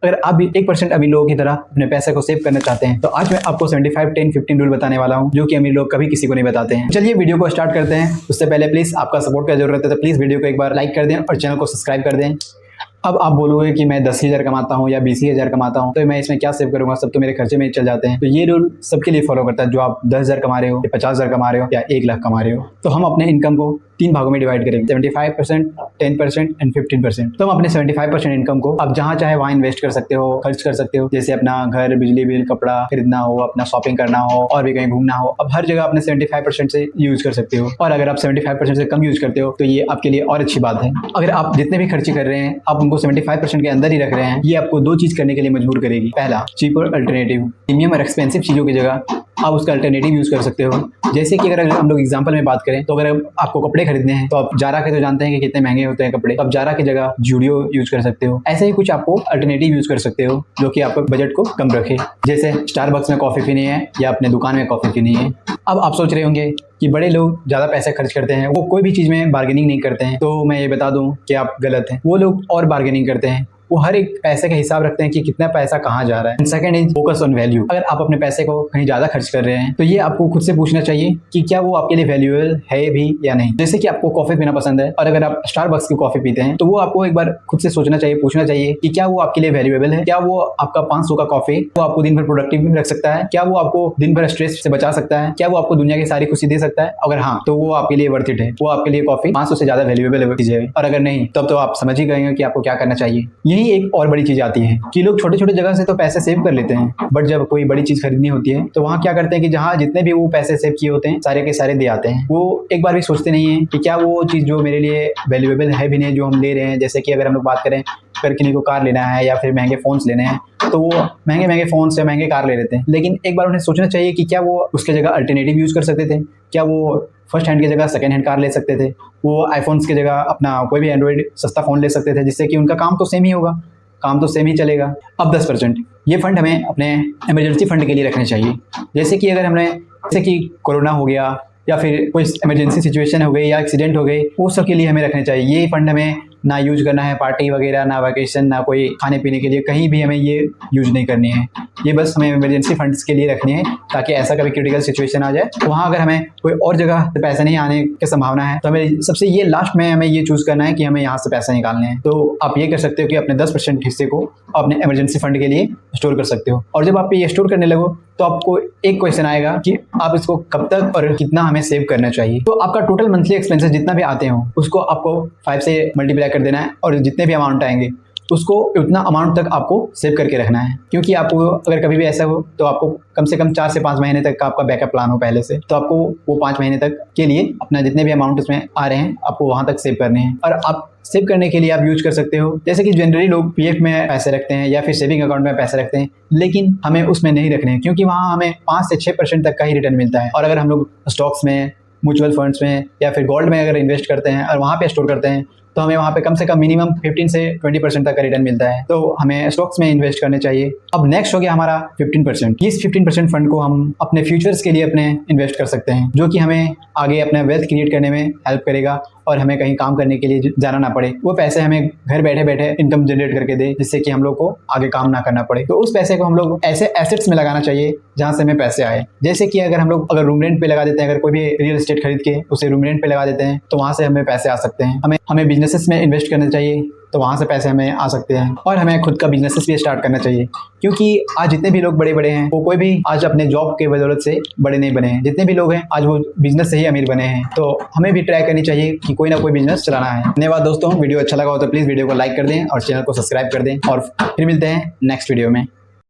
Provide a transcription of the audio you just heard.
अगर आप भी 1% अमीर लोगों की तरह अपने पैसे को सेव करना चाहते हैं तो आज मैं आपको 75 10 15 रूल बताने वाला हूं, जो कि अमीर लोग कभी किसी को नहीं बताते हैं। चलिए वीडियो को स्टार्ट करते हैं। उससे पहले प्लीज आपका सपोर्ट का जरूरत है, तो प्लीज वीडियो को एक बार लाइक कर दें और चैनल को सब्सक्राइब कर दें। अब आप बोलोगे कि मैं 10,000 कमाता हूँ या 20,000 कमाता हूँ तो मैं इसमें क्या सेव करूंगा, सब तो मेरे खर्चे में चल जाते हैं। तो ये रूल सबके लिए फॉलो करता है, जो आप 10,000 कमा रहे हो या 50,000 कमा रहे हो या 1 लाख कमा रहे हो। तो हम अपने इनकम को 3 भागों में डिवाइड करेंगे, 75%, 10% एंड 15%। तो हम अपने 75% इनकम को आप जहाँ चाहे वहाँ इन्वेस्ट कर सकते हो, खर्च कर सकते हो। जैसे अपना घर, बिजली बिल, कपड़ा खरीदना हो, अपना शॉपिंग करना हो और भी कहीं घूमना हो, अब हर जगह अपने 75% से यूज कर सकते हो। और अगर आप 75% से कम यूज करते हो तो ये आपके लिए और अच्छी बात है। अगर आप जितने भी खर्चे कर रहे हैं आप उनको 75% के अंदर ही रख रहे हैं, ये आपको 2 चीज करने के लिए मजबूर करेगी। पहला, चीपर अल्टरनेटिव। प्रीमियम और एक्सपेंसिव चीजों की जगह आप उसका अल्टरनेटिव यूज कर सकते हो। जैसे कि अगर हम लोग एग्जांपल में बात करें तो अगर आपको कपड़े खरीदने हैं तो आप जारा के तो जानते हैं कि कितने महंगे होते हैं कपड़े, तो आप जारा की जगह जूडियो यूज कर सकते हो। ऐसे ही कुछ आपको अल्टरनेटिव यूज कर सकते हो जो कि आपके बजट को कम रखे। जैसे स्टारबक्स में कॉफी पीनी है या अपने दुकान में कॉफी पीनी है। अब आप सोच रहे होंगे कि बड़े लोग ज़्यादा पैसे खर्च करते हैं, वो कोई भी चीज़ में बार्गेनिंग नहीं करते हैं। तो मैं ये बता दूं कि आप गलत हैं। वो लोग और बार्गेनिंग करते हैं, वो हर एक पैसे का हिसाब रखते हैं कि कितना पैसा कहाँ जा रहा है। Second is focus on value. अगर आप अपने पैसे को कहीं ज़्यादा खर्च कर रहे हैं तो ये आपको खुद से पूछना चाहिए कि क्या वो आपके लिए वैल्यूएबल है भी या नहीं। जैसे कि आपको कॉफी पीना पसंद है और अगर आप स्टारबक्स की कॉफी पीते हैं तो वो आपको एक बार खुद से सोचना चाहिए, पूछना चाहिए कि क्या वो आपके लिए वैल्यूएबल है। क्या वो आपका 500 का कॉफी वो आपको दिन भर प्रोडक्टिव रख सकता है? क्या वो आपको दिन भर स्ट्रेस से बचा सकता है? क्या वो आपको दुनिया की सारी खुशी दे सकता है? अगर हाँ तो वो आपके लिए वर्थ इट है, वो आपके लिए कॉफी 500 से ज्यादा वैल्यूएबल है। और अगर नहीं तब तो आप समझ ही गए कि आपको क्या करना चाहिए। यही एक और बड़ी आती है कि लोग छोटे छोटे जगह से तो पैसे सेव कर लेते हैं, बट जब कोई बड़ी चीज खरीदनी होती है तो वहां क्या करते हैं कि जहां जितने भी वो पैसे सेव किए होते हैं सारे के सारे दे आते हैं। वो एक बार भी सोचते नहीं है कि क्या वो चीज जो मेरे लिए वैल्यूएबल है भी नहीं जो हम ले रहे हैं। जैसे कि अगर हम लोग बात करें अगर किसी को कार लेना है या फिर महंगे फोन्स लेने हैं तो वो महंगे महंगे फोन्स या महंगे कार ले लेते हैं, लेकिन एक बार उन्हें सोचना चाहिए कि क्या वो उसके जगह अल्टरनेटिव यूज कर सकते थे। क्या वो फर्स्ट हैंड की जगह सेकंड हैंड कार ले सकते थे? वो आईफोन्स की जगह अपना कोई भी एंड्रॉइड सस्ता फोन ले सकते थे, जिससे कि उनका काम तो सेम ही होगा, काम तो सेम ही चलेगा। अब 10%, ये फंड हमें अपने इमरजेंसी फंड के लिए रखने चाहिए। जैसे कि अगर हमने जैसे कि कोरोना हो गया या फिर कोई इमरजेंसी सिचुएशन हो गई या एक्सीडेंट हो गई, वो सब के लिए हमें रखने चाहिए। ये फंड हमें ना यूज करना है पार्टी वगैरह, ना वैकेशन, ना कोई खाने पीने के लिए, कहीं भी हमें ये यूज नहीं करनी है। ये बस हमें इमरजेंसी फंड्स के लिए रखनी है ताकि ऐसा कभी क्रिटिकल सिचुएशन आ जाए तो वहाँ अगर हमें कोई और जगह से पैसे नहीं आने की संभावना है तो हमें सबसे ये लास्ट में हमें ये चूज करना है कि हमें यहाँ से पैसे निकालने हैं। तो आप ये कर सकते हो कि अपने 10% हिस्से को अपने इमरजेंसी फंड के लिए स्टोर कर सकते हो। और जब आप ये स्टोर करने लगो तो आपको एक क्वेश्चन आएगा कि आप इसको कब तक और कितना हमें सेव करना चाहिए। तो आपका टोटल मंथली एक्सपेंसेस जितना भी आते हो उसको आपको 5 से मल्टीप्लाई कर देना है और जितने भी अमाउंट आएंगे उसको उतना अमाउंट तक आपको सेव करके रखना है। क्योंकि आपको अगर कभी भी ऐसा हो तो आपको कम से कम 4 से 5 महीने तक का आपका बैकअप प्लान हो पहले से, तो आपको वो 5 महीने तक के लिए अपना जितने भी अमाउंट उसमें आ रहे हैं आपको वहां तक सेव करने हैं। और आप सेव करने के लिए आप यूज कर सकते हो, जैसे कि जनरली लोग पीएफ में पैसे रखते हैं या फिर सेविंग अकाउंट में पैसे रखते हैं, लेकिन हमें उसमें नहीं रखने हैं क्योंकि वहाँ हमें 5 से 6% तक का ही रिटर्न मिलता है। और अगर हम लोग स्टॉक्स में, म्यूचुअल फंड्स में या फिर गोल्ड में अगर इन्वेस्ट करते हैं और वहाँ पे स्टोर करते हैं तो हमें वहाँ पे कम से कम मिनिमम 15 से 20% तक का रिटर्न मिलता है। तो हमें स्टॉक्स में इन्वेस्ट करने चाहिए। अब नेक्स्ट हो गया हमारा 15%। इस 15% फंड को हम अपने फ्यूचर्स के लिए अपने इन्वेस्ट कर सकते हैं, जो कि हमें आगे अपना वेल्थ क्रिएट करने में हेल्प करेगा और हमें कहीं काम करने के लिए जाना ना पड़े। वो पैसे हमें घर बैठे बैठे इनकम जनरेट करके दे, जिससे कि हम लोग को आगे काम ना करना पड़े। तो उस पैसे को हम लोग ऐसे एसेट्स में लगाना चाहिए जहाँ से हमें पैसे आए। जैसे कि अगर हम लोग रूम रेंट पे लगा देते हैं, अगर कोई भी रियल एस्टेट खरीद के उसे रूम रेंट पे लगा देते हैं तो वहाँ से हमें पैसे आ सकते हैं। हमें बिजनेसेस में इन्वेस्ट करना चाहिए तो वहाँ से पैसे हमें आ सकते हैं। और हमें खुद का बिजनेसेस भी स्टार्ट करना चाहिए, क्योंकि आज जितने भी लोग बड़े बड़े हैं वो कोई भी आज अपने जॉब के बदौलत से बड़े नहीं बने हैं। जितने भी लोग हैं आज वो बिजनेस से ही अमीर बने हैं। तो हमें भी ट्राई करनी चाहिए कि कोई ना कोई बिजनेस चलाना है। धन्यवाद दोस्तों, वीडियो अच्छा लगा हो तो प्लीज़ वीडियो को लाइक कर दें और चैनल को सब्सक्राइब कर दें और फिर मिलते हैं नेक्स्ट वीडियो में।